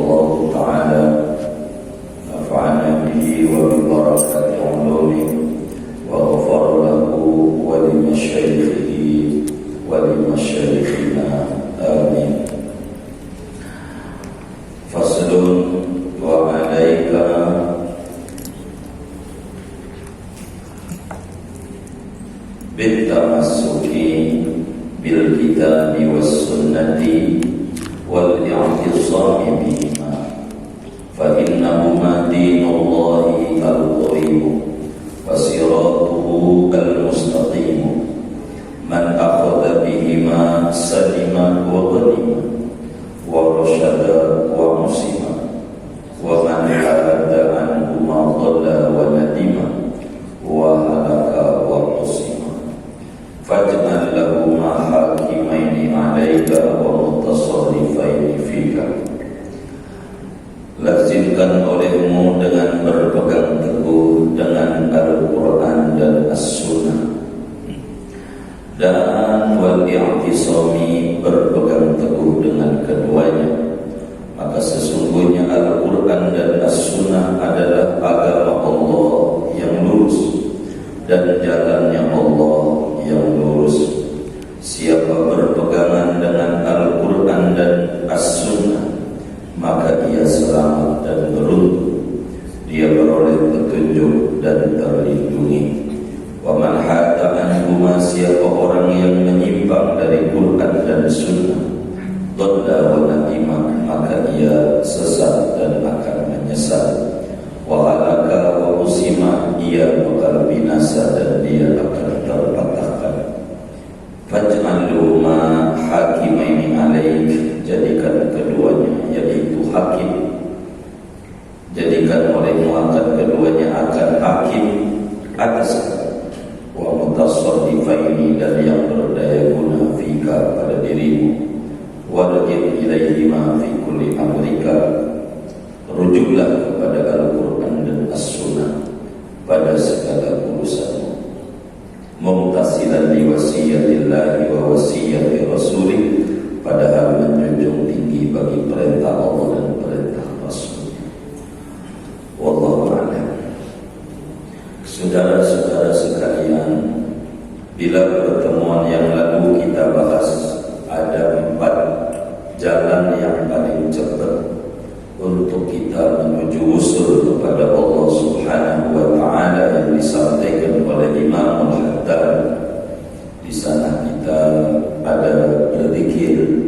الله تعالى نفعنا به وببركات علومه وغفر له ولمشايخه ولمشايخنا آمين. فصل وعليك بالتمسك بالكتاب والسنة والاعتصام بهما فإنهما دين الله القريب وصراطه المستقيم من أخذ بهما سلم وغنم ورشد ومسلم ومن حاد عنهما ضل وندم وهلك وقسم فاجعل لهما حاكمين عليك ومتصرفين فيك. Lazimkan olehmu dengan berpegang teguh dengan Al-Quran dan As-Sunnah, dan wal-i'tisami berpegang teguh dengan keduanya. Maka sesungguhnya Al-Quran dan As-Sunnah adalah agama Allah yang lurus dan jalannya Allah yang lurus. Siapa berpegangan dengan Al-Quran dan As-Sunnah, maka ia selamat dan beruntung, dia beroleh petunjuk dan terlindungi. Wa man hatta anhuma, siapa orang yang menyimpang dari Quran dan Sunnah, dhalla wa nadima, maka ia sesat dan akan menyesal. Wa halaka wa usima, ia bakal binasa dan dia akan terpatahkan. Faj'alhuma hakimaini alaik, jadikan keduanya, yaitu hakim, jadikan olehmu akan keduanya akan hakim atas wa mutasarrifaini, dan yang berdaya guna fika pada dirimu, warjib ilaihima fi kulli amrika, rujuklah kepada Al-Quran dan As-Sunnah pada segala urusanmu, mumtasilan li wasiyatillahi wa wasiyati rasulih, padahal menjunjung tinggi bagi perintah Allah dan perintah Rasulnya. Wallahu a'lam. Saudara-saudara sekalian, bila pertemuan yang lalu kita bahas ada 4 jalan yang paling cepat untuk kita menuju usul kepada Allah Subhanahu wa taala yang disampaikan oleh Imam Al-Haddad. Di sana kita ada berzikir,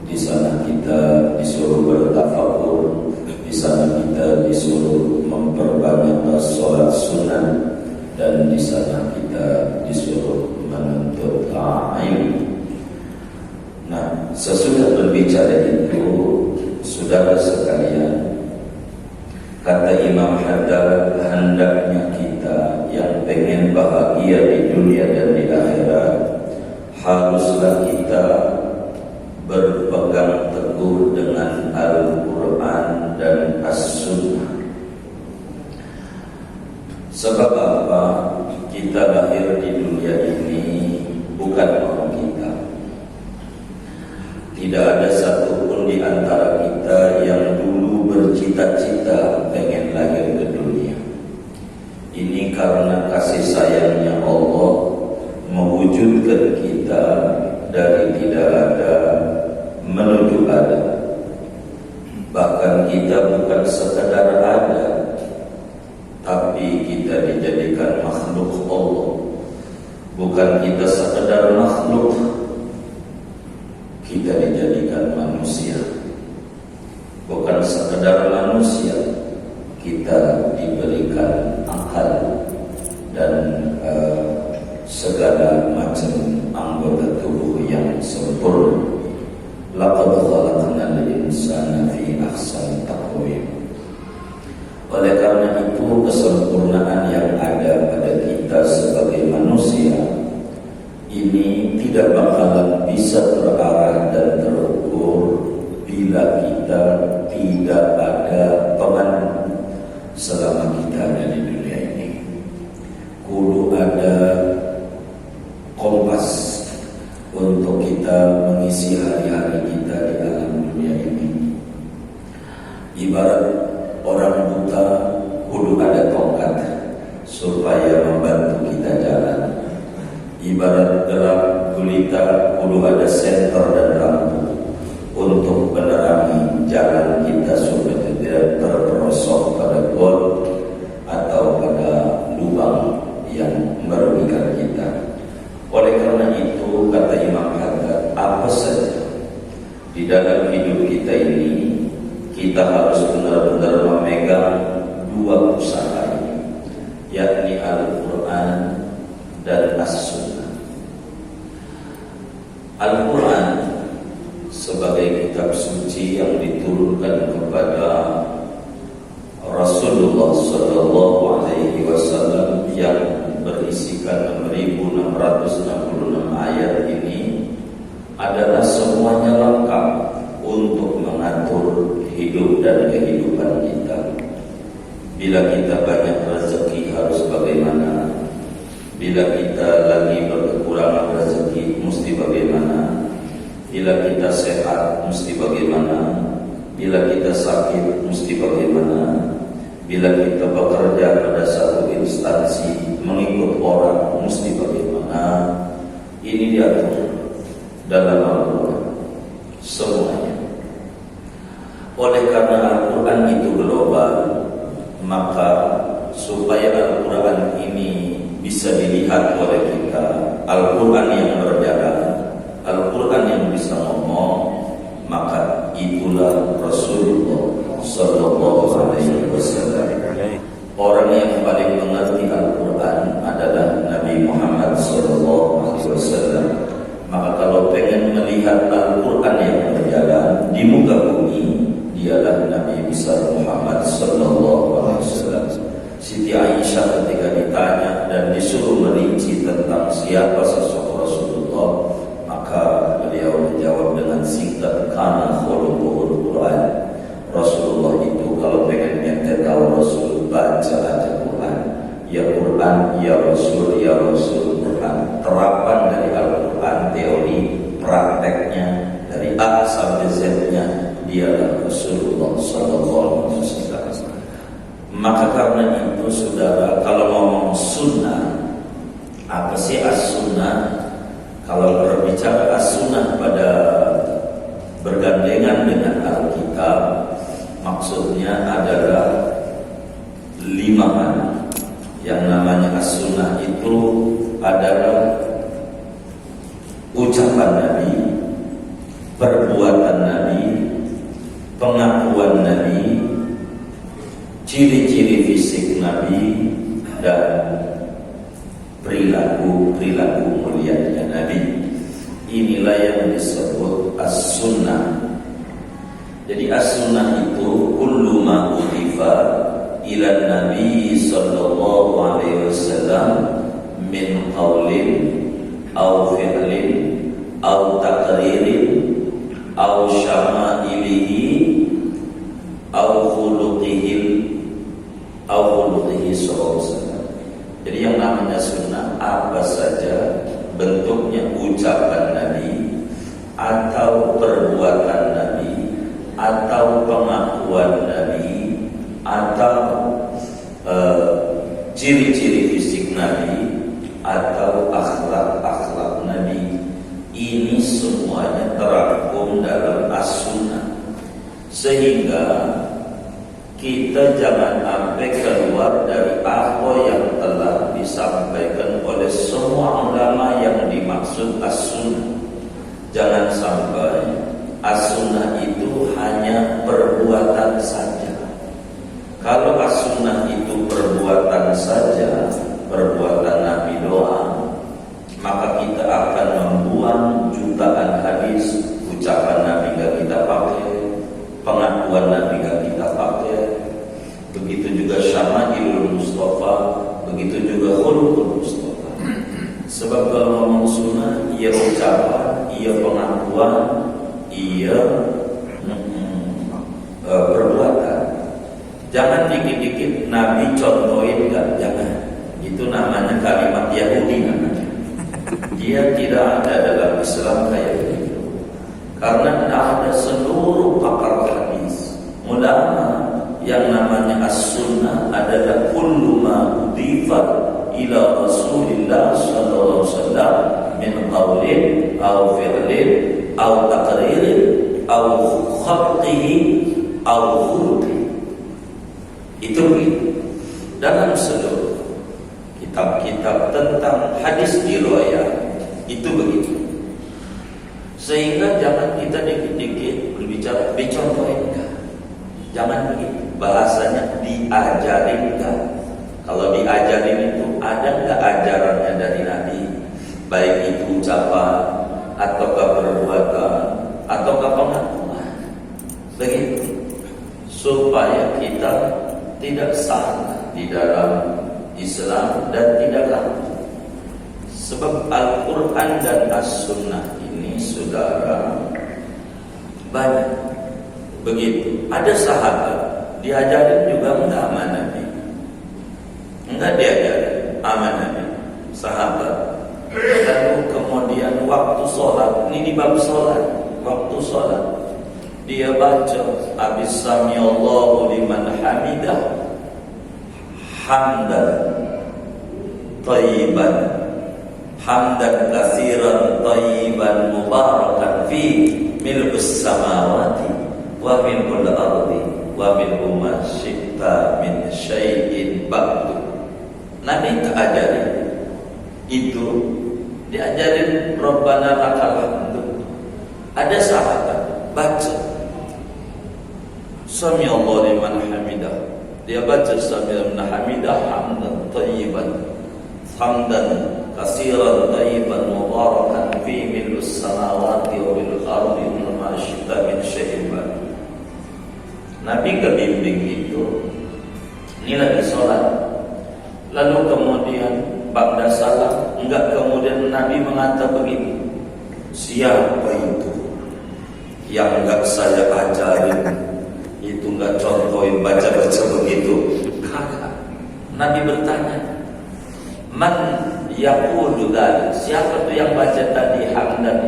di sana kita disuruh bertafakur, di sana kita disuruh memperbanyak salat sunnah, dan di sana kita disuruh menuntut ilmu. Nah, sesudah berbicara itu, saudara sekalian, kata Imam Haddad, hendaknya kita yang pengen bahagia di dunia dan di akhirat, haruslah kita berpegang teguh dengan Al-Quran dan As-Sunnah. Sebab apa? Kita lahir di dunia ini bukan orang kita. Tidak ada satupun di antara kita yang dulu bercita-cita pengen lahir ke dunia. Ini karena kasih sayangnya Allah mewujudkan kita dari tidak ada menuju ada. Bahkan kita bukan sekadar ada, tapi kita dijadikan makhluk Allah. Bukan kita sekadar makhluk, kita dijadikan manusia. Bukan sekadar manusia, kita diberikan akal dan segala macam anggota tubuh yang sempurna. Laqad khalaqnal insana fi ahsani taqwim. Oleh karena itu, kesempurnaan yang ada pada kita sebagai manusia ini tidak bakalan bisa terarah dan terukur bila kita tidak ada pemandu selama kita ada di dunia ini. Kudu ada kompas untuk kita mengisi hari-hari kita di dalam dunia ini. Ibarat orang buta kudu ada tongkat supaya membantu kita jalan. Ibarat gelap gulita kudu ada senter dan lampu untuk menerangi jalan kita supaya tidak terperosok pada got atau pada lubang yang merugikan kita. Oleh karena itu, kata Imam Haddad, apa saja di dalam hidup kita ini, kita harus benar-benar memegang dua pusaka ini, yakni Al-Quran dan As-Sunnah. Al-Quran sebagai kitab suci yang diturunkan kepada Rasulullah Sallallahu Alaihi Wasallam yang berisikan 6.666 ayat ini adalah semuanya lengkap untuk mengatur hidup dan kehidupan kita. Bila kita banyak rezeki harus bagaimana? Bila kita lagi berkekurangan rezeki mesti bagaimana? Bila kita sehat mesti bagaimana? Bila kita sakit mesti bagaimana? Bila kita bekerja pada satu instansi mengikut orang mesti bagaimana? Ini diatur dalam Al-Quran semuanya. Oleh karena Al-Quran itu global, maka supaya Al-Quran ini bisa dilihat oleh kita, Al-Quran yang berjalan, Al-Quran yang bisa ngomong, maka itulah Rasulullah Sallallahu Alaihi Wasallam. Orang yang paling mengerti Al-Quran adalah Nabi Muhammad Sallallahu Alaihi Wasallam. Maka kalau pengen melihat Al-Quran yang berjalan di muka bumi, dialah Nabi besar Muhammad Sallallahu Alaihi Wasallam. Siti Aisyah ketika ditanya dan disuruh merinci tentang siapa sosok Rasulullah, maka beliau menjawab dengan singkat, kana khuluquhul Quran. Rasulullah itu kalau pengen ente tahu Rasul, baca aja Quran. Ya Quran, ya Rasul, ya Rasul Quran. Terapan dari Al-Quran, teori prakteknya dari A sampai Z-nya dialah Rasulullah Sallallahu Alaihi Wasallam. Maka karena itu, saudara, kalau ngomong sunnah, apa sih as-sunnah? Kalau berbicara as-sunnah pada bergandengan dengan Alkitab, maksudnya adalah 5 makna. Yang namanya as-sunnah itu adalah ucapan Nabi, perbuatan Nabi, pengakuan Nabi, ciri-ciri fisik Nabi, dan perilaku mulianya Nabi. Inilah yang disebut as-sunnah. Jadi as-sunnah itu kullu ma udhifa ila Nabi sallallahu alaihi wasallam min qaulin aw fi'lin aw taqririn aw syama'ilihi aw khuluqihi sallallahu alaihi wasallam. Jadi yang namanya sunnah apa saja bentuknya, ucapan Nabi atau perbuatan Nabi atau pengakuan Nabi atau ciri-ciri fisik Nabi atau akhlak Nabi. Ini semuanya terangkum dalam as-sunnah, sehingga kita jangan sampai keluar dari apa yang telah disampaikan oleh semua ulama yang dimaksud as-sunnah. Jangan sampai as-sunnah itu hanya perbuatan saja. Kalau as-sunnah itu perbuatan saja, perbuatan Nabi doang, maka kita akan membuang jutaan hadis. Ucapan Nabi gak kita pakai, pengakuan Nabi gak kita pakai, begitu juga syama'ilul Mustafa, begitu juga khuluqul Mustafa. Sebab kalau ngomong sunnah, ia ucapan, ia pengakuan, ia perbuatan. Jangan dikit-dikit Nabi contohin, enggak, jangan. Itu namanya kalimat Yahudi namanya. Dia tidak ada dalam Islam kayak begitu. Karena tidak ada seluruh pakar hadis, ulama yang namanya as-sunnah adalah kullu ma udhifa ila Rasulillah sallallahu alaihi wasallam min qawlin aw fi'lin aw taqririn aw khalqihi aw khuluqihi. Itu dalam seluruh kitab-kitab tentang hadis riwayat itu begitu. Sehingga jangan kita dikit-dikit berbicara dicontohin enggak. Jangan begitu. Bahasanya diajarin enggak. Kalau diajarin itu ada enggak ajarannya dari Nabi? Baik itu ucapan ataukah perbuatan ataukah pengakuan. Begitu. Supaya kita tidak salah di dalam Islam dan tidak lalu. Sebab Al-Quran dan As-Sunnah ini saudara banyak. Begitu. Ada sahabat diajarin juga enggak sama Nabi. Enggak diajarin sama Nabi. Sahabat. Lalu kemudian waktu sholat, ini di bab sholat, waktu sholat dia baca habis samiallahu liman hamidah hamdan thayyiban hamdan katsiran thayyiban mubarakan fi milkus samawati wa milkul ardi wa milku ma syi'ta min syai'in ba'du. Nabi tak ajarin itu, diajarin Rabbana lakal hamdu. Ada sahabat baca samiallahu liman hamidah, dia baca samiallahu liman hamidah hamdan thayyiban hamdan katsiran thayyiban mubarakan fi milkus samawati wa milkul ardi wa ma syi'ta min syai'in ba'du. Nabi kebimbing itu, ini lagi sholat, lalu kemudian ba'da salam, enggak kemudian Nabi mengatakan begini, siapa itu yang enggak saya ajarin, itu enggak contohin baca-baca begitu? Kagak. Nabi bertanya, man yaqulu dzalik, siapa itu yang baca tadi hamdan?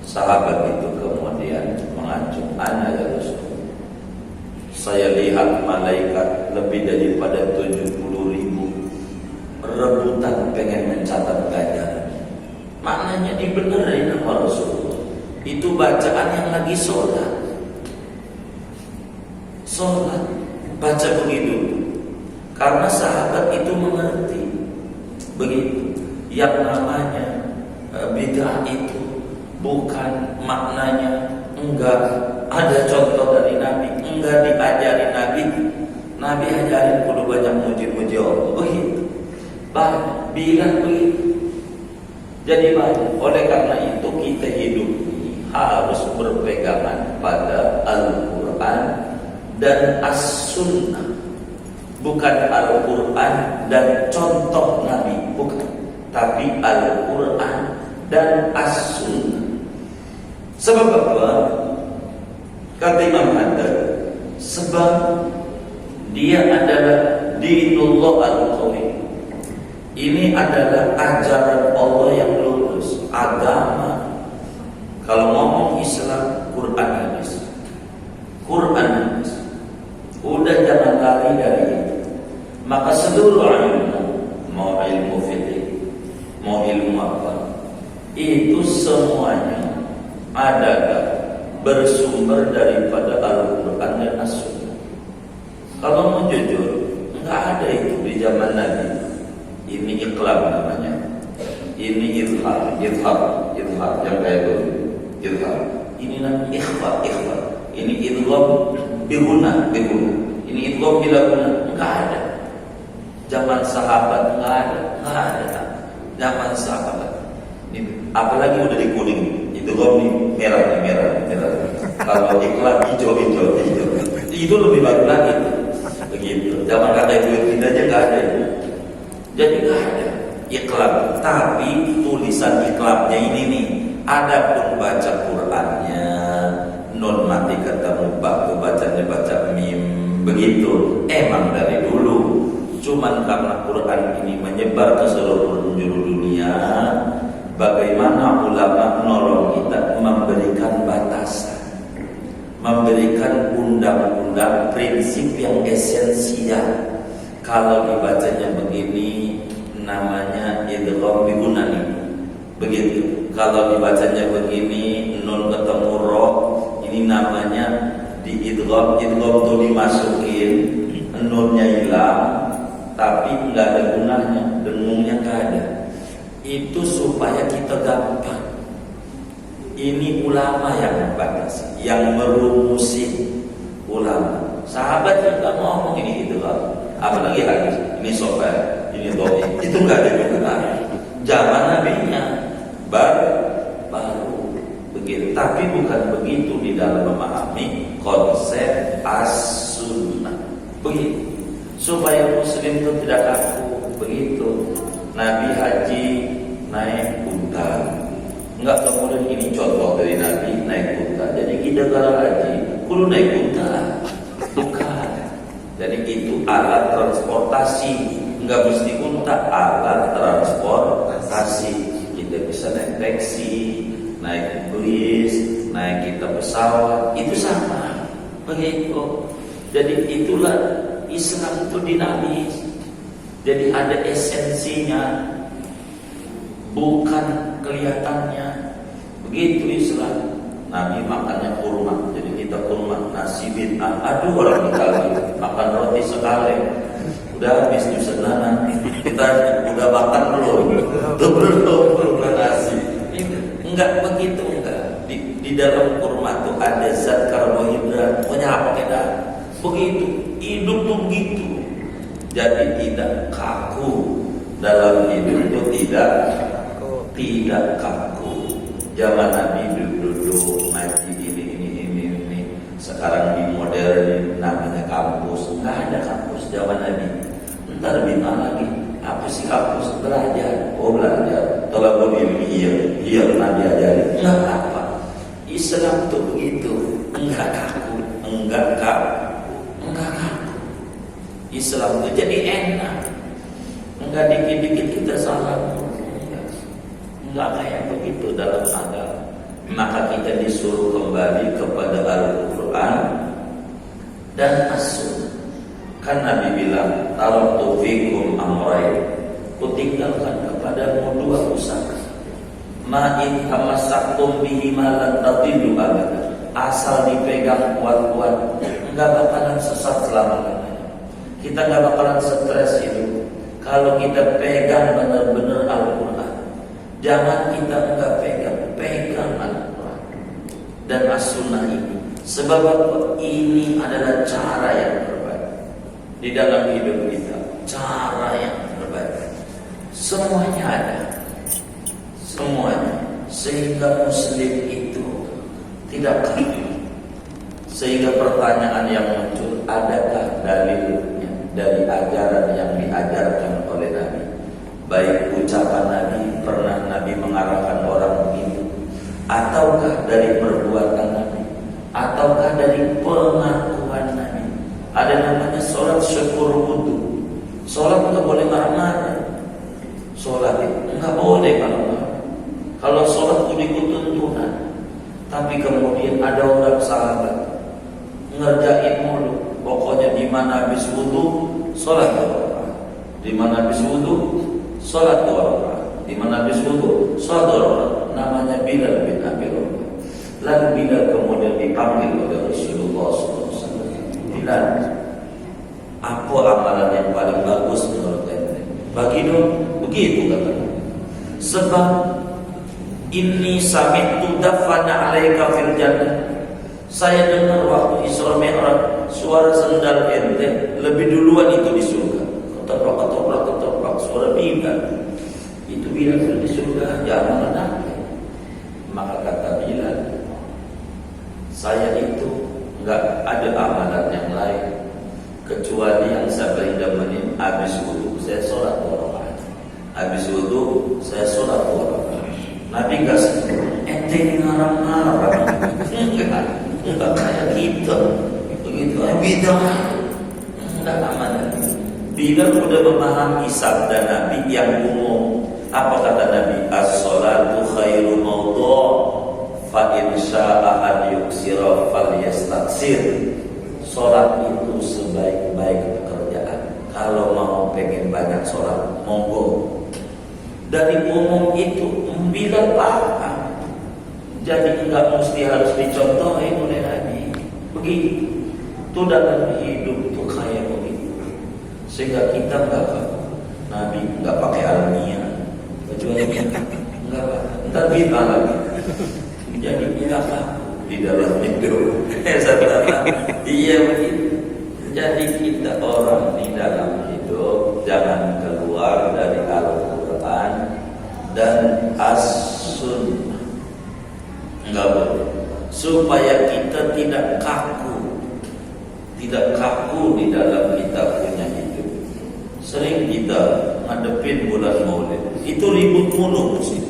Sahabat itu kemudian mengacu, ana ya Rasul, saya lihat malaikat lebih daripada 70.000 rebutan pengen mencatat ganjaran. Maknanya dibenerin sama Rasulullah. Itu bacaan yang lagi sholat. Sholat baca begitu. Karena sahabat itu mengerti begitu. Yang namanya bid'ah itu bukan maknanya enggak ada contoh dari Nabi, enggak diajarin Nabi. Nabi ajarin kudu banyak muji-muji Allah. Begitu. Banyak bilang begitu. Jadi banyak. Oleh karena itu kita hidup ini harus berpegangan pada Al-Quran dan As-Sunnah. Bukan Al-Quran dan contoh Nabi, bukan. Tapi Al-Quran dan As-Sunnah. Sebab apa? Kata Imam Haddad, sebab dia adalah dinullah al-qawim. Ini adalah ajaran Allah yang lurus, agama. Kalau ngomong Islam, Quran hadis. Quran hadis. Udah jangan lari dari itu. Maka seluruh ilmu, mau ilmu fikih, mau ilmu apa, itu semuanya adalah bersumber daripada Al-Quran dan As-Sunnah. Kalau mau jujur, enggak ada itu di zaman Nabi. Ini iklan namanya. Ini izhar yang kayak itu. Izhar. Ini namanya ikhfa. Ini idgham biguna. Ini idgham bila guna. Enggak ada. Zaman sahabat enggak ada. Zaman sahabat. Ini apalagi udah di kuning. Idgham nih merah. Kalau iklan hijau. Itu lebih bagus lagi. Begitu. Zaman kata itu kita aja enggak ada. Jadi nggak ada iklan, tapi tulisan iklannya ini nih. Adapun baca Qurannya, non mati ketemu bacanya baca mim, begitu. Emang dari dulu, cuman karena Quran ini menyebar ke seluruh penjuru dunia, bagaimana ulama menolong kita memberikan batasan, memberikan undang ulang prinsip yang esensial. Kalau dibacanya begini namanya idgham bi gunani. Begitu. Kalau dibacanya begini nun ketemu ro, ini namanya di idgham. Idgham itu dimasukin, nunnya hilang, tapi enggak ada gunanya, dengungnya enggak ada. Itu supaya kita gampang. Ini ulama yang membatasi, yang merumusi ulama. Sahabat juga ngomong ini gitu kan. Apalagi hadis, ini sobat, ini doi. Itu enggak ada juga. Zaman nabinya baru begitu. Tapi bukan begitu di dalam memahami konsep as-sunnah. Begitu. Supaya muslim itu tidak kaku. Begitu. Nabi haji naik unta. Enggak kemudian ini contoh dari Nabi naik unta. Jadi kita kalau haji kudu naik unta. Bukan. Jadi itu alat transportasi. Enggak mesti unta, alat transportasi. Kita bisa naik taksi, naik bis, naik kita pesawat. Itu sama. Begitu. Jadi itulah Islam itu dinamis. Jadi ada esensinya, bukan kelihatannya. Begitu Islam. Nabi makannya kurma, jadi kita kurma, nasi bid'ah. Aduh, orang Betawi makan roti sekali, udah habis jus nanan. Kita udah makan belum? Belum nasi. Enggak begitu, enggak. Di dalam kurma itu ada zat karbohidrat. Punya apa kita? Begitu, hidup tuh begitu. Jadi tidak kaku dalam hidup itu, tidak kaku. Zaman Nabi duduk ngaji ini. Sekarang di modern namanya kampus. Nggak ada kampus zaman Nabi. Ntar bina lagi. Apa sih kampus? Belajar. Oh belajar. Tolong ilmi iya Nabi ajari. Nggak apa. Islam tuh begitu. Enggak kaku. Enggak kaku. Islam itu jadi enak. Enggak dikit-dikit kita salah. Enggak kayak begitu dalam agama. Maka kita disuruh kembali kepada Al-Quran dan As-Sunnah. Kan Nabi bilang, taraktu fikum amrayn, kutinggalkan kepadamu dua pusaka. Ma in tamassaktum bihi ma lan tadillu abadan. Asal dipegang kuat-kuat, enggak bakalan sesat selama-lamanya. Kita enggak bakalan stres hidup kalau kita pegang benar-benar Al-Quran. Jangan kita enggak pegang Al-Quran dan As-Sunnah ini. Sebab ini adalah cara yang terbaik di dalam hidup kita. Cara yang terbaik. Semuanya ada. Semuanya. Sehingga Muslim itu tidak kalah. Sehingga pertanyaan yang muncul, adakah dalilnya dari ajaran yang diajarkan oleh Nabi? Baik ucapan Nabi, pernah Nabi mengarahkan orang begitu, ataukah dari perbuatan Nabi, ataukah dari pengakuan Nabi? Ada namanya sholat syukur wudu. Sholat nggak boleh marah-marah. Sholat itu nggak boleh marah-marah. Kalau sholat itu ikut tuntunan. Tapi kemudian ada orang sahabat ngerjain mulu. Pokoknya di mana habis wudu sholat 2 rakaat. Di mana habis wudu sholat 2 rakaat. Di mana habis wudu sholat 2 rakaat. Namanya Bilal bin Abi Rabah. Lalu Bilal kemudian dipanggil oleh Rasulullah SAW. Bilal, apa amalan yang paling bagus menurut ente? Bagi dong, begitu katanya. Sebab inni sami'tu dafana 'alaika fil jannah. Saya dengar waktu Isra Mi'raj suara sendal ente lebih duluan itu di surga. Ketoprak suara Bilal. Itu Bilal di surga, jangan ada. Maka kata Bilal, saya itu enggak ada amalan yang lain kecuali yang saya berhidupin habis wudu saya sholat 2 rakaat. Habis wudu saya sholat 2 rakaat. Nabi enggak ente ngarang-ngarang. Enggak kayak kita. Begitu bidah. Enggak aman. Bila sudah memahami sabda Nabi yang umum, apa kata Nabi? As-salatu khairu mawdu' fa in syaa'a an yuksira falyastaksir. sholat itu sebaik-baik pekerjaan. Kalau mau pengen banyak sholat, monggo. Dari umum itu bila paham. Jadi enggak mesti harus dicontohin oleh Nabi. Begitu. Itu dalam hidup itu kayak begitu. Sehingga kita Nabi enggak pakai alamiah. Kecuali enggak entar bid'ah lagi. Jadi bid'ah di dalam hidup. Iya begitu. Jadi kita orang di dalam hidup jangan keluar dari Al-Quran dan As-Sunnah. Enggak boleh. Supaya kita tidak kaku di dalam kita punya hidup. Sering kita ngadepin bulan Maulid, itu ribut mulu sih.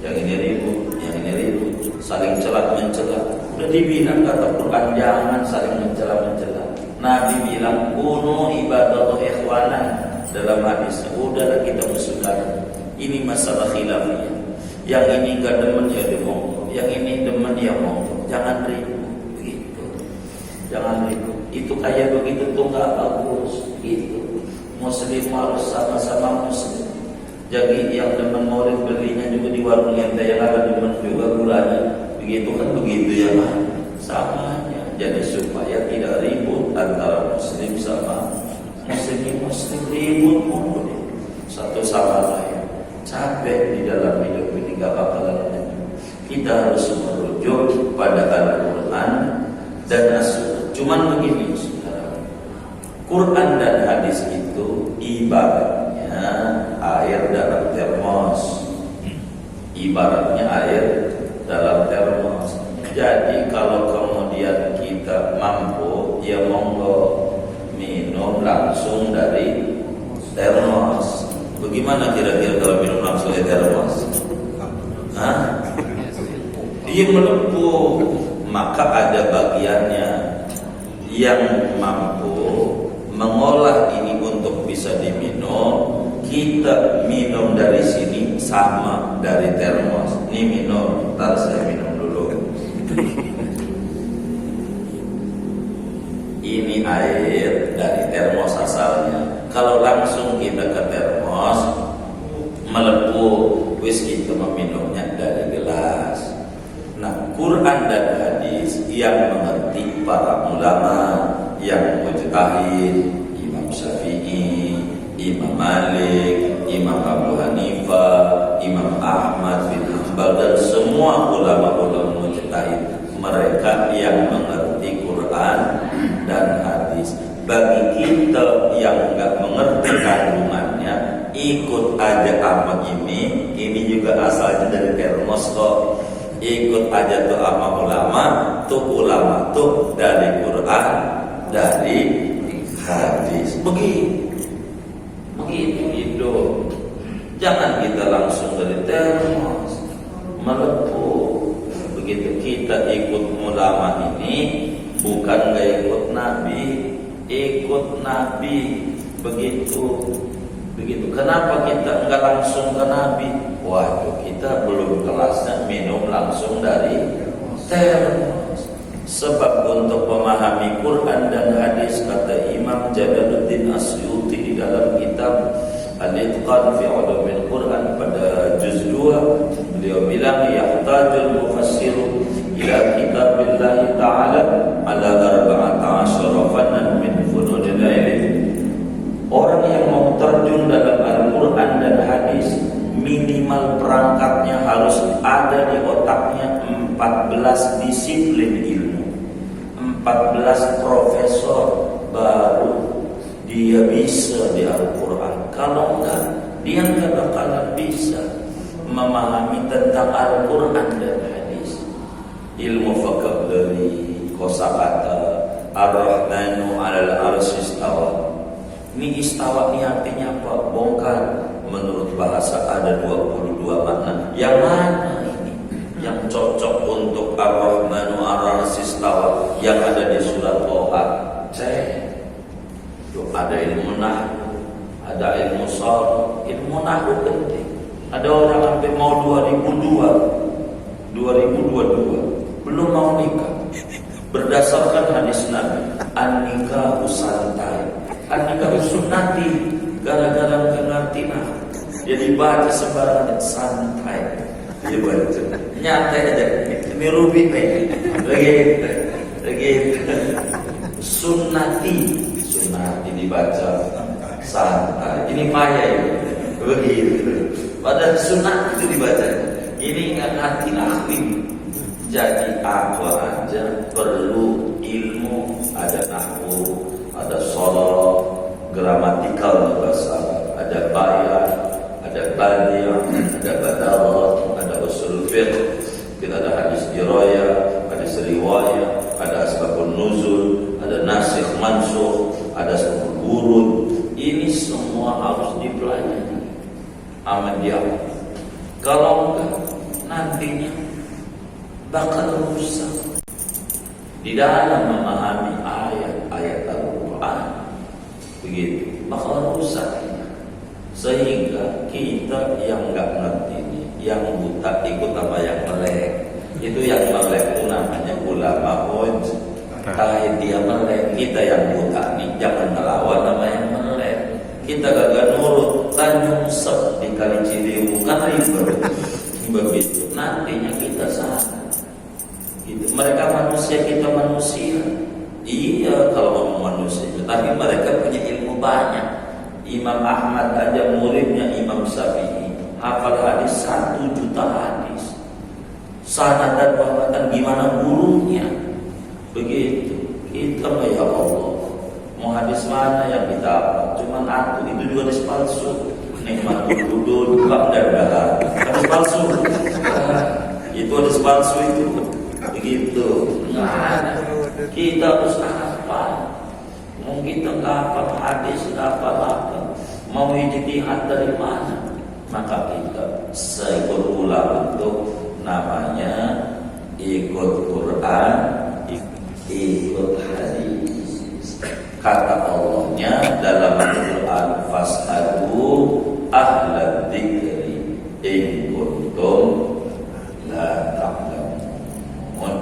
Yang ini ribut, saling celah-mencelah. Udah dibilang kata Quran jangan saling mencelah-mencelah. Nabi bilang kunu ibadallah ikhwanan dalam hadis. Udahlah kita musuhkan. Ini masalah khilafiyah. Yang ini enggak demen ya demong. Yang ini demen ya monggo. Jangan ribut begitu. Jangan ribut. Itu kayak begitu tuh enggak bagus gitu. Muslim harus sama-sama muslim. Jadi yang demen Maulid belinya juga di warung yang ada demen juga gulanya. Begitu kan begitu ya kan? Samanya. Jadi supaya tidak ribut antara muslim sama muslim ribut mulu satu sama lain. Capek di dalam hidup ini gak bakalan. Kita harus merujuk pada Al-Quran dan As-Sunnah. Cuman begini saudara, Quran dan hadis itu ibaratnya air dalam termos. Ibaratnya air dalam termos. Jadi kalau kemudian kita mampu, ya monggo minum langsung dari termos. Bagaimana kira-kira kalau minum langsung dari termos? Hah? Dia melepuh. Maka ada bagiannya yang mampu mengolah ini untuk bisa diminum. Kita minum dari sini sama dari termos. Ini minum, ntar saya minum dulu. Ini air dari termos asalnya. Kalau langsung kita ke termos melepuh, wis kita meminumnya dari gelas. Nah, Quran dan hadis yang mengerti para ulama yang mujtahid, Imam Syafi'i, Imam Malik, Imam Abu Hanifah, Imam Ahmad bin Hanbal dan semua ulama-ulama mujtahid, mereka yang mengerti Quran dan hadis. Bagi kita yang enggak mengerti kandungannya, ikut aja sama ini juga asalnya dari termos kok. Ikut aja tuh sama ulama tuh dari Quran, dari hadis. Begitu hidup. Jangan kita langsung dari termos melepuh. Begitu kita ikut ulama ini, bukan gak ikut Nabi, begitu. Kenapa kita enggak langsung ke Nabi? Waduh, kita belum kelasnya minum langsung dari termos. Sebab untuk memahami Quran dan hadis, kata Imam Jalaluddin Asyuti di dalam kitab Al-Itqan fi Ulumil Quran pada juz 2, beliau bilang yahtajul mufassiru ila kitabillahi ta'ala ala 14 fannan min fununil ilm. Orang yang mau terjun dalam Al-Quran dan hadis, minimal perangkatnya harus ada di otaknya 14 disiplin ilmu, 14 profesor, baru dia bisa di Al-Quran. Kalau enggak, dia enggak bakalan bisa memahami tentang Al-Quran dan hadis. Ilmu vocabulary, kosakata, Ar-Rahmanu 'alal 'arsy istawa. Ini istawa ini artinya apa? Bongkar. Menurut bahasa ada 22 makna. Yang mana ini? Yang cocok untuk Ar-Rahmanu 'alal 'arsy istawa yang ada di surat Thaha. Ada ilmu nahwu, ada ilmu sharh. Ilmu nahwu penting. Ada orang sampai mau 2022 belum mau nikah. Berdasarkan hadis Nabi, an-nikahu santai, an-nikahu sunnati, gara-gara ngerti nah. Jadi baca sembarangan santai. Dia baca nyantai aja. Ini rubi lagi sunnati dibaca santai. Ini payah ya. Begitu. Padahal sunnah itu dibaca. Ini ingat hati nahwi. Jadi aku aja perlu ilmu, ada nahwu, ada sorof, gramatikal bahasa, ada bayan, ada badi', ada balaghah, ada usul fiqh, kita ada hadis dirayah, hadis riwayah, ada asbabun nuzul, ada nasikh mansukh, ada asbabul wurud. Ini semua harus dipelajari amat dia. Kalau enggak nantinya bakal rusak di dalam memahami ayat-ayat Al-Quran. Begitu, bakal rusak. Sehingga kita yang enggak ngerti ini, yang buta ikut apa yang melek. Itu yang melek itu namanya ulama hoj. Kalau dia melek, kita yang buta nih jangan melawan nama yang melek. Kita gagal nurut, Tanjung Sep di Kali Ciliwung kan ribet. Begitu, nantinya kita salah. Gitu. Mereka manusia, kita manusia. Iya kalau mau manusia, tapi mereka punya ilmu banyak. Imam Ahmad aja muridnya Imam Syafi'i, hafal hadis 1 juta hadis. Sanad dan bawaan gimana gurunya? Begitu. Kita ya Allah, mau hadis mana yang kita hafal? Cuman aku itu juga hadis palsu. Nikmatul wudud, bab dan dahar. Hadis palsu. Itu hadis palsu itu. Begitu. Nah, kita harus apa? Mau kita nggak hafal hadis, nggak hafal apa? Mau ijtihad dari mana? Maka kita seikut ulama itu namanya ikut Quran, ikut hadis. Kata Allahnya dalam Al-Quran, fas'alu ahla dzikri in kuntum la ta'lamun.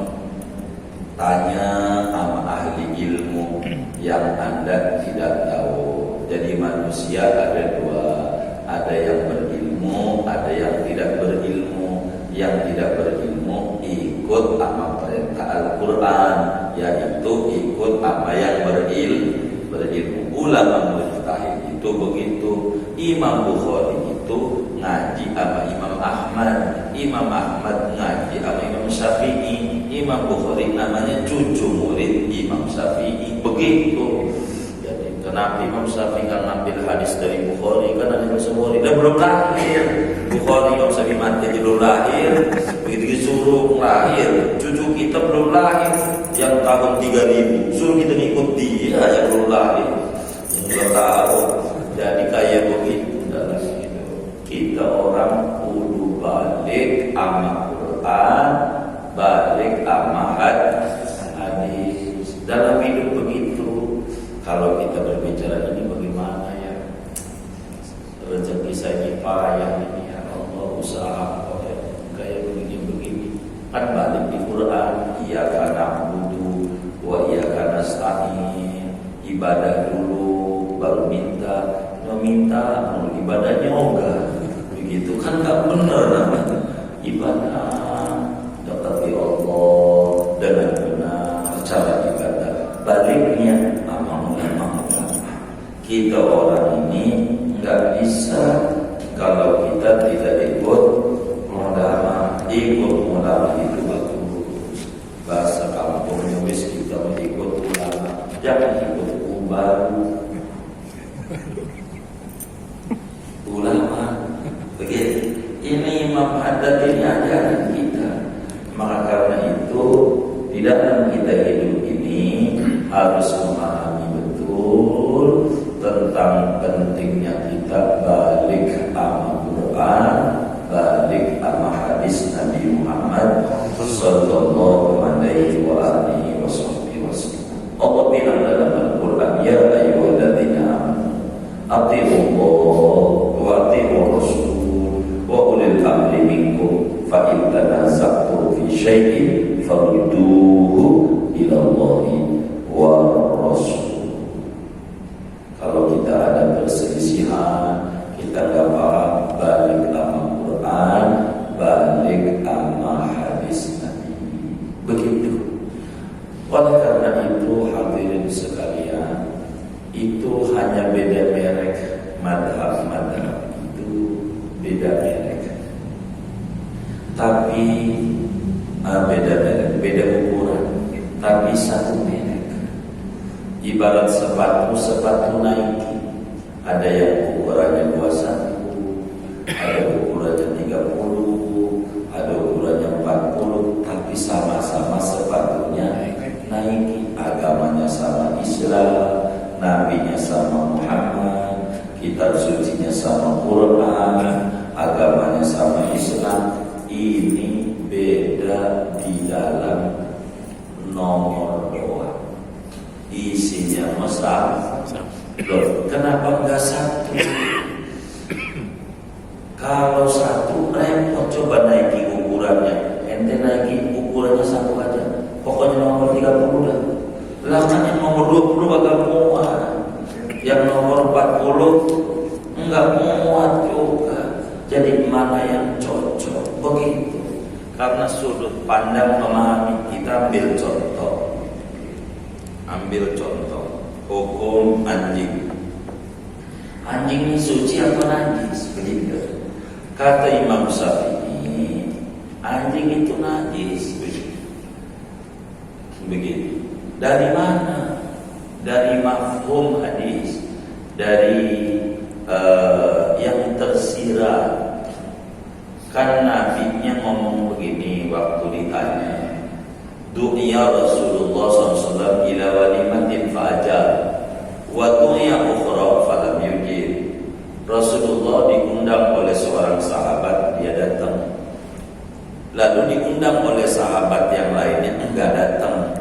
Tanya sama ahli ilmu yang Anda tidak tahu. Jadi manusia ada dua, ada yang berilmu, ada yang tidak berilmu. Yang tidak berilmu ikut sama perintah Al-Quran, yaitu ikut apa yang berilmu. Ulama mujtahid itu begitu. Imam Bukhari itu ngaji sama Imam Ahmad, Imam Ahmad ngaji sama Imam Syafi'i. Imam Bukhari namanya cucu murid Imam Syafi'i. Begitu. Jadi kenapa Imam Syafi'i kan ngambil hadis dari Bukhari? Karena Imam Bukhari dan belum lahir. Bukhari Imam Syafi'i mati belum lahir. Begitu disuruh lahir, cucu kita belum lahir, yang tahun 3000 suruh kita ngikut dia yang belum lahir, yang belum tahu. Jadi kayak begitu dalam itu. Kita orang kudu balik sama Quran, balik sama hadis. Dalam hidup begitu. Kalau kita berbicara ini bagaimana ya? Rezeki saya payah ini ya Allah, usaha kayak begini-begini. Kan balik di Quran, iyyaka na'budu wa iyyaka nasta'in. Ibadah dulu baru meminta ibadahnya enggak. Begitu kan enggak benar namanya. Ibadah dapat Allah dengan benar cara ibadah. Baliknya amal. Kita orang ini enggak bisa kalau kita tidak ikut ulama. Ikut ulama itu bagus. Bahasa kampungnya wis kita ikut ulama, jangan ikut baru ulama. Begitu. Ini Imam Haddad ini ajaran kita. Maka karena itu di dalam kita hidup ini harus memahami betul tentang pentingnya kita balik sama Quran, balik sama hadis Nabi Muhammad sallallahu alaihi wa alihi wasallam. Allah bilang dalam Al-Quran, ya ayyuhalladzina amanu athi'ullaha wa athi'ur rasul wa ulil amri minkum fa in tanaza'tum fi syai'in farudduhu ila hanya beda merek, madhab itu beda merek. Tapi beda merek, beda ukuran, tapi satu merek. Ibarat sepatu Nike, ada yang ukurannya 21, ada ukurannya 30, ada ukurannya 40, tapi sama-sama sepatunya Nike. Agamanya sama Islam, nabinya sama Muhammad, kitab sucinya sama Quran, agamanya sama Islam. Ini beda di dalam nomor doang, isinya sama. Loh, kenapa enggak satu? Kalau satu repot, coba naiki ukurannya. Ente naiki ukurannya satu aja, pokoknya nomor 30 dah. Lah kan yang nomor 20 agak muat, yang nomor 40 enggak muat juga. Jadi mana yang cocok? Begitu. Karena sudut pandang memahami, kita ambil contoh hukum anjing. Anjing ini suci atau najis? Begitu. Kata Imam Syafi'i, anjing itu najis. Begitu. Dari mana? Dari mafhum hadis, dari yang tersirat. Kan nabinya ngomong begini waktu ditanya, du'iya Rasulullah SAW ila walimatin fa'ajab wa du'iya ukhra falam yujib. Rasulullah diundang oleh seorang sahabat, dia datang. Lalu diundang oleh sahabat yang lainnya, enggak datang.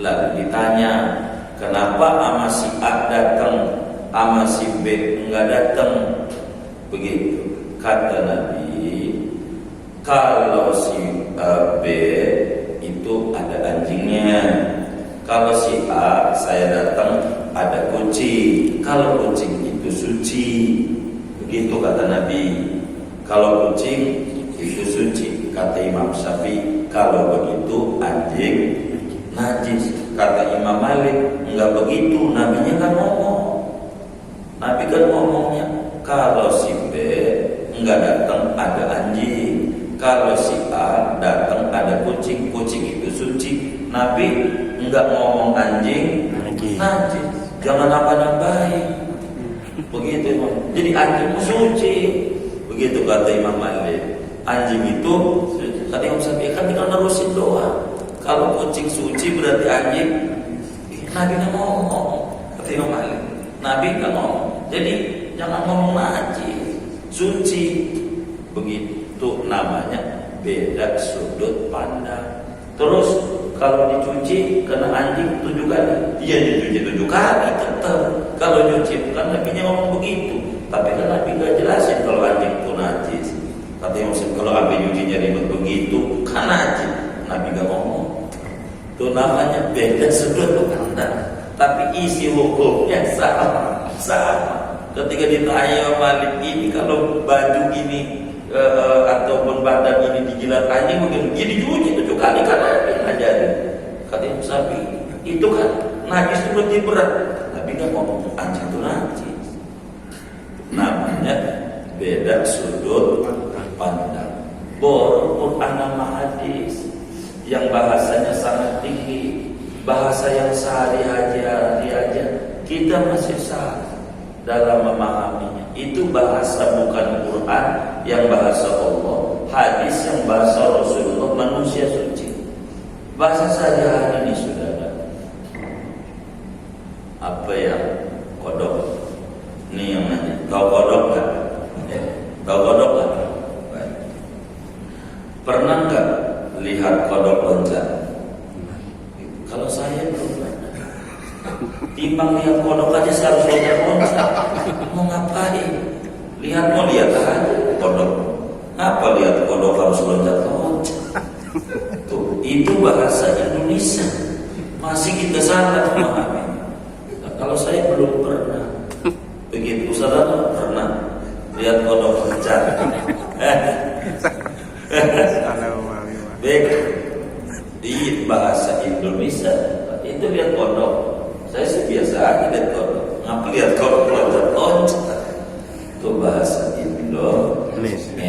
Lalu ditanya, kenapa ama si A datang, ama si B enggak datang? Begitu. Kata Nabi, kalau si B itu ada anjingnya, kalau si A saya datang ada kucing. Kalau kucing itu suci. Begitu kata Nabi. Kalau kucing itu suci. Kata Imam Syafi'i, kalau begitu anjing najis. Kata Imam Malik, enggak begitu, nabinya kan ngomong. Nabi kan ngomongnya, kalau si B enggak datang ada anjing, kalau si A datang ada kucing, kucing itu suci. Nabi enggak ngomong anjing najis. Jangan nambahin. Begitu Imam. Jadi anjing suci. Begitu kata Imam Malik. Anjing itu kata Imam Syafi'i kan tinggal nerusin doang. Kalau kucing suci berarti anjing. Nabi nggak ngomong. Kata Imam Malik, Nabi nggak ngomong. Jadi jangan ngomong najis, suci. Begitu namanya beda sudut pandang. Terus kalau dicuci kena anjing 7 kali, iya dicuci 7 kali tetap. Kalau nyuci kan Nabinya ngomong begitu, tapi kan Nabi nggak jelasin kalau anjing itu najis. Katanya kalau Nabi nyucinya ribet begitu kan najis. Nabi nggak ngomong. Itu namanya beda sudut pandang, tapi isi hukumnya sama. Ketika ditanya Malik ini, kalau baju ini ataupun badan ini dijilat anjing mungkin dia dicuci 7 kali kan Nabi ngajarin. Katanya sapi itu kan najis itu berarti berat. Nabi nggak ngomong anjing itu najis. Namanya beda sudut pandang. Quran sama hadis yang bahasanya sangat tinggi, bahasa yang sehari-hari aja kita masih salah dalam memahaminya. Itu bahasa bukan Quran yang bahasa Allah, hadis yang bahasa Rasulullah, manusia suci. Bahasa sehari-hari ini sudah ada. Apa yang kodok? Ini yang nanya. Tahu kodok nggak? Tahu kodok nggak? Pernah nggak lihat kodok loncat? Kalau saya belum pernah. Timbang lihat kodok aja saya harus loncat. Mau ngapain? Mau lihat aja kodok. Ngapa lihat kodok harus loncat? Tuh, itu bahasa Indonesia. Masih kita salah memahami. Nah, kalau saya belum pernah. Begitu saudara pernah lihat kodok loncat. Baik, di bahasa Indonesia itu lihat kodok. Saya sih biasa aja lihat kodok. ngapa lihat kau loncat-loncat. Itu bahasa Indonesia.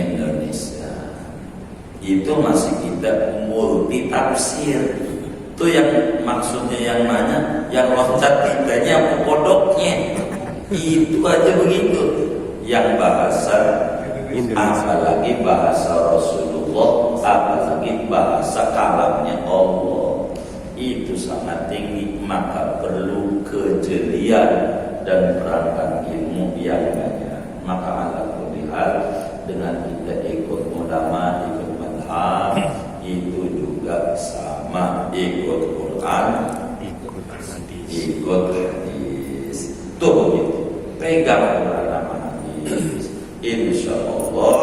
Itu masih kita multi tafsir. Itu yang maksudnya yang mana? Yang loncat kitanya apa kodoknya? Itu aja begitu. Yang bahasa apalagi bahasa Rasulullah, apalagi bahasa kalamnya Allah, itu sangat tinggi. Maka perlu kejelian dan perangkat ilmu yang banyak. Maka ala kulli hal, dengan kita ikut ulama, ikut madhab, itu juga sama ikut Quran, ikut hadis. Tuh begitu. Pegang Quran sama hadis. Insya Allah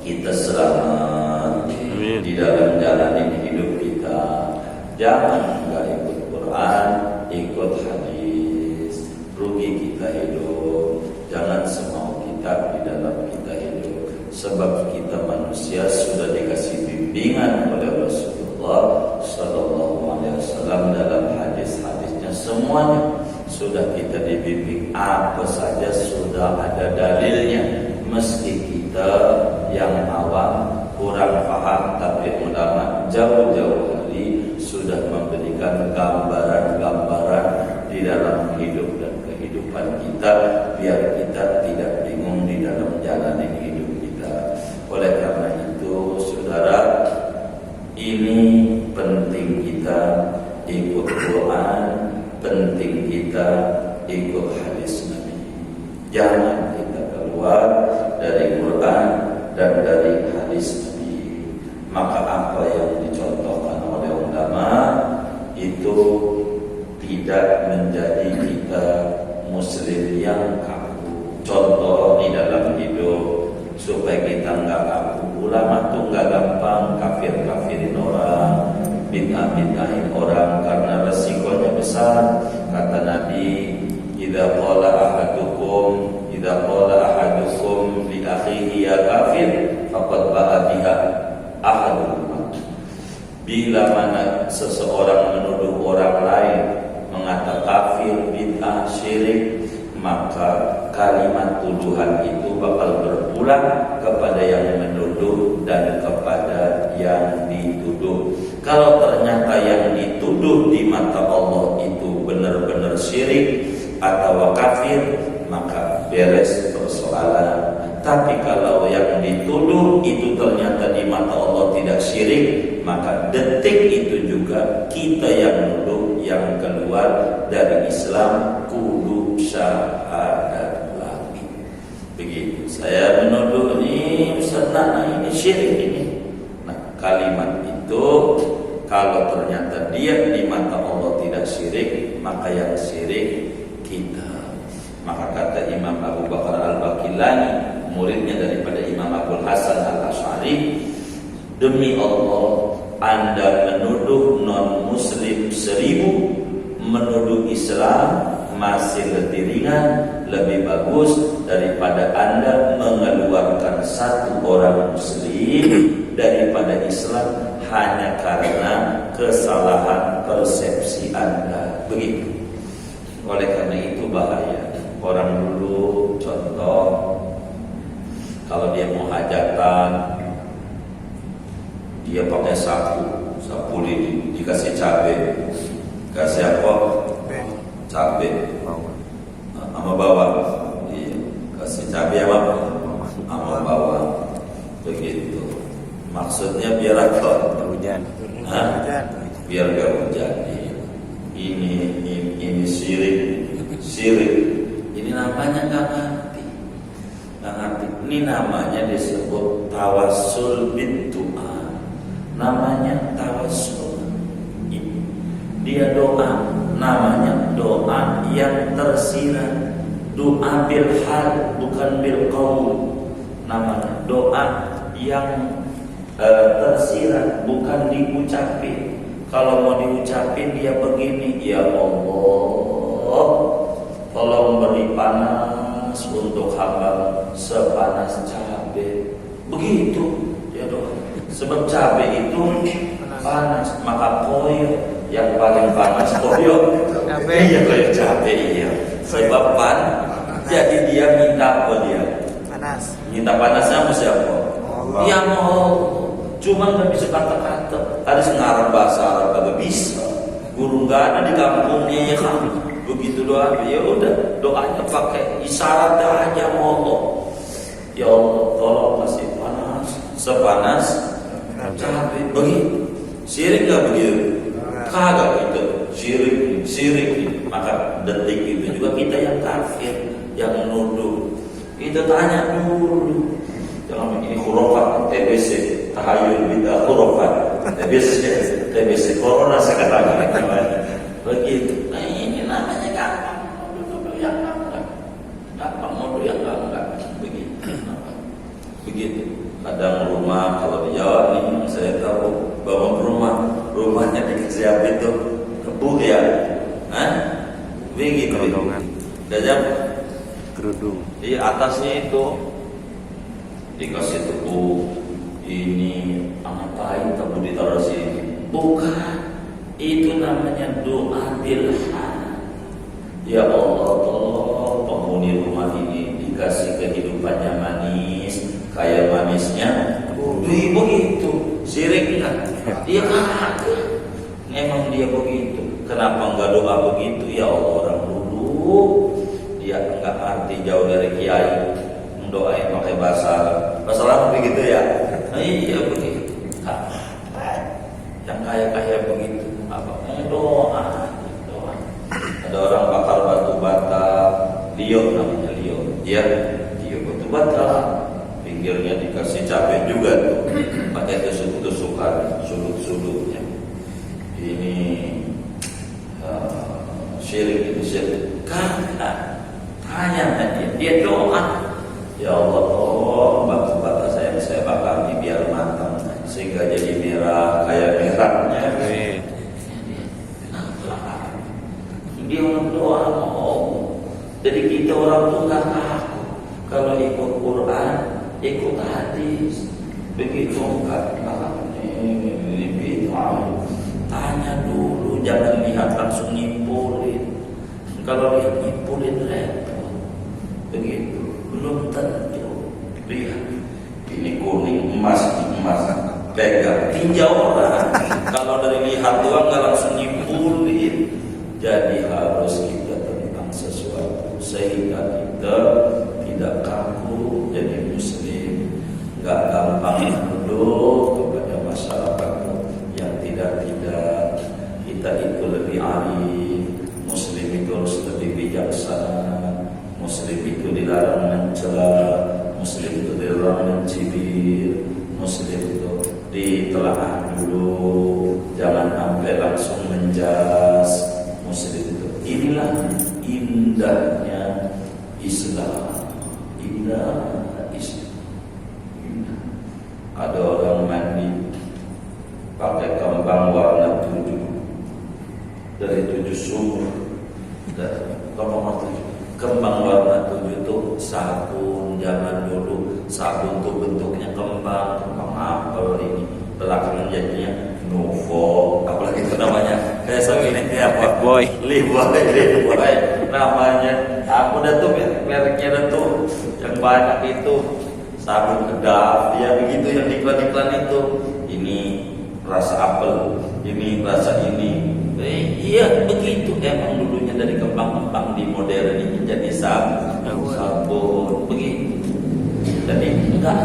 kita selamat di dalam jalan hidup kita. Jangan nggak ikut Quran, ikut hadis, rugi kita hidup. Jangan semau kita di dalam kita hidup. Sebab kita manusia sudah dikasih bimbingan oleh Rasulullah Sallallahu Alaihi Wasallam dalam hadis-hadisnya semuanya sudah kita dibimbing. Apa saja sudah ada dalilnya. Meski kita yang awam kurang paham, tapi ulama jauh-jauh hari sudah memberikan gambaran-gambaran di dalam hidup dan kehidupan kita, biar kita tidak bingung di dalam jalan hidup kita. Oleh karena itu, saudara, ini penting kita ikut Quran, penting kita ikut hadis Nabi. Jangan kita keluar dari Quran dan dari hadis Nabi. Maka apa yang dicontohkan oleh ulama itu tidak menjadi kita muslim yang kaku. Contoh di dalam hidup supaya kita nggak kaku. Ulama tuh nggak gampang kafir-kafirin orang, bid'ah-bid'ahin orang, karena resikonya besar. Kata Nabi, idza qala ahadukum li akhihi ya kafir faqad ba'a biha ahadukum. Bila mana seseorang menuduh orang lain mengatakan kafir, bid'ah, syirik, maka kalimat tuduhan itu bakal berpulang kepada yang menuduh dan kepada yang dituduh. Kalau ternyata yang dituduh di mata Allah itu benar-benar syirik atau kafir, maka beres persoalan. Tapi kalau yang dituduh itu ternyata di mata Allah tidak syirik, maka detik itu juga kita yang menuduh yang keluar dari Islam kudu syahadat lagi. Begitu. Saya menuduh ini Ustaz ini syirik ini. Nah, kalimat itu kalau ternyata dia di mata Allah tidak syirik, maka yang syirik kita. Maka kata Imam Abu Bakar Al-Baqillani, muridnya daripada Imam Abdul Hasan Al-Asy'ari, demi Allah, Anda menuduh non-muslim 1000, menuduh Islam masih lebih ringan, lebih bagus daripada Anda mengeluarkan satu orang muslim daripada Islam hanya karena kesalahan persepsi Anda. Begitu. Oleh karena itu bahaya. Orang dulu contoh, kalau dia mau hajatan, dia pakai sapu dikasih cabai, kasih apa? Cabai sama bawang. Iya, kasih cabai apa? Sama bawang. Begitu. Maksudnya biar apa? Hujan. Biar gak hujan. Ini syirik. Ini namanya nggak ngerti. Ini namanya disebut tawassul bid-du'a. Namanya tawassul. Dia doa. Namanya doa yang tersirat. Doa bil hal, bukan bil qaul. Namanya doa yang tersirat, bukan diucapin. Kalau mau diucapin dia begini, ya Allah, tolong beri panas untuk hamba sepanas cabai. Begitu ya doa. Sebab cabai itu panas, maka koyo yang paling panas koyo. Iya kayak capek iya. Sebab jadi dia minta apa dia? Panas. Minta panasnya sama siapa? Allah. Dia mau. Cuma nggak bisa kata-kata. Harus ngarang bahasa Arab kagak bisa. Guru nggak ada di kampungnya ya kan. Begitu doa, ya udah doanya pakai isyarat aja mau Allah. Ya Allah tolong kasih panas, sepanas cabai. Begitu. Syirik nggak begitu? Kagak gitu. Syirik. Maka detik itu juga kita yang kafir, yang nuduh. Kita tanya dulu. Jangan ini khurafat, TBC, tahayul bidah khurafat, TBC corona sekarang. Begitu. Nah ini namanya gampang. Nuduh yang gampang, nuduh yang enggak. Begitu. Kadang rumah kalau di Jawa nih saya tahu bangun rumahnya dikasih apa itu kebun ya, begitu. Dajab Kerudung. di atasnya itu dikasih tepung ini ngapain kamu ditaruh sini? Bukan, itu namanya doa ilham. Ya Allah tolong penghuni rumah ini dikasih kehidupannya manis, kayak manisnya begitu. Syirik enggak? Dia kagak. Emang dia begitu. Kenapa enggak doa begitu? Ya Allah, orang dulu dia enggak arti jauh dari kiai, mendoain pakai bahasa Arab. Bahasa Arab begitu ya? Iya begitu. Yang kaya begitu apa? Doa. Ada orang bakar batu bata, Lio namanya Lio. Dia batu bata. Pinggirnya dikasih cabai juga tuh, pakai tusuk-tusukan, sudut-sudutnya. Ini syirik itu syirik. Karena tanya dia doa, ya Allah tolong batu-bata saya bakar ini biar matang sehingga jadi merah kayak merahnya. Dia orang doa mau. Jadi kita orang tuh nggak takut kalau ikut Quran, ikut hadis. Begitu enggak ini bid'ah. Tanya dulu, jangan lihat langsung nyimpulin. Kalau lihat nyimpulin repot. Begitu, belum tentu. Lihat, ini kuning, emas, pegang, tinjau orang. Kalau dari lihat doang nggak langsung nyimpulin. Jadi harus kita tentang sesuatu sehingga kita tidak kaku jadi muslim, nggak gampang menuduh kepada masyarakat yang tidak. Kita itu lebih arif. Muslim itu harus lebih bijaksana. Muslim itu dilarang mencela. Muslim itu dilarang mencibir. Muslim itu ditelaah dulu, jangan sampai langsung menjas. Muslim itu inilah indahnya Islam. Indah Islam. Indah. Ada orang mandi pakai kembang warna 7 dari 7 sumur. Kembang warna 7 itu sabun zaman dulu. Sabun itu bentuknya kembang apel ini. Belakangan jadinya Nuvo, apalagi itu namanya. Kayak segini apa? Boy. Liboy namanya. Aku udah tuh mereknya tuh yang banyak itu sabun kedap, ya begitu yang iklan-iklan itu. Ini rasa apel, ini rasa ini. Iya begitu. Emang dulunya dari kembang-kembang di modern ini jadi sabun begitu. Jadi enggak.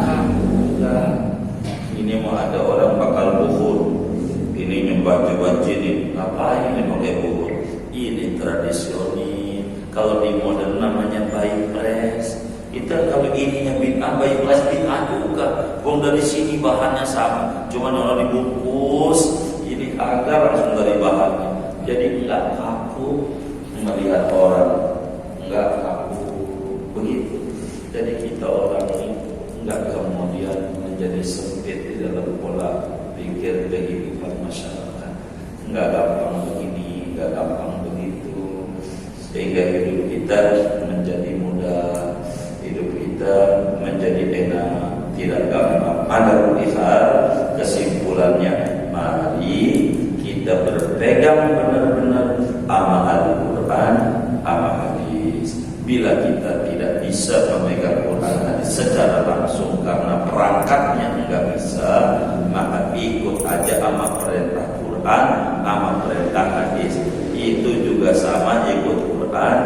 Ini mau ada orang bakal buhur, ini nyembah ini ngapain ini pakai buhur? Ini tradisional. Kalau di modern namanya bypass. Kita kalau ininya bid'ah, bypass bid'ah juga. Wong dari sini bahannya sama, cuma orang dibungkus ini agar langsung dari bahannya. Jadi enggak kaku melihat orang, enggak kaku begitu. Jadi kita orang ini enggak kemudian menjadi sempit di dalam pola pikir kehidupan masyarakat. Enggak gampang begini, enggak gampang begitu. Sehingga hidup kita menjadi mudah, hidup kita menjadi enak, tidak gampang. Ada lihat kesimpulannya, mari kita berpegang benar-benar sama Al-Quran. Bila kita tidak bisa memegang Quran hadis secara langsung karena perangkatnya enggak bisa, maka ikut aja sama perintah Quran, sama perintah hadis. Itu juga sama, ikut Quran,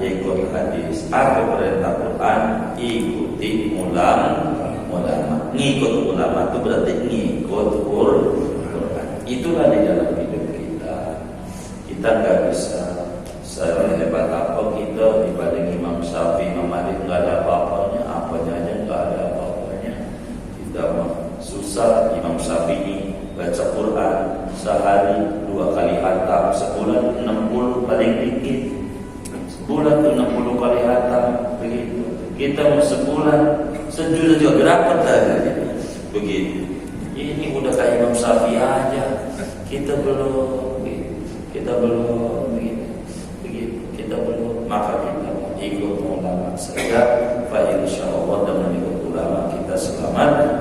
ikut hadis. Apa perintah Quran? Ikuti ulama. Ngikut ulama itu berarti ngikut Quran. Itulah di dalam hidup kita. Kita nggak bisa sehebat apa kita dibanding Imam Syafi'i, Imam Malik, nggak ada apa-apanya, apanya aja nggak ada apa-apanya. Kita mah susah. Imam Syafi'i baca Quran sehari 2 kali khatam, sebulan 60 paling dikit. Sebulan tuh 60 kali khatam begitu. Kita mau sebulan sejuta juga berapa tadi begitu. Ini udah kayak Imam Syafi'i aja. Kita belum begitu. Kita belum, maka kita ikut ulama saja. Fa insyaallah dengan ikut ulama kita selamat.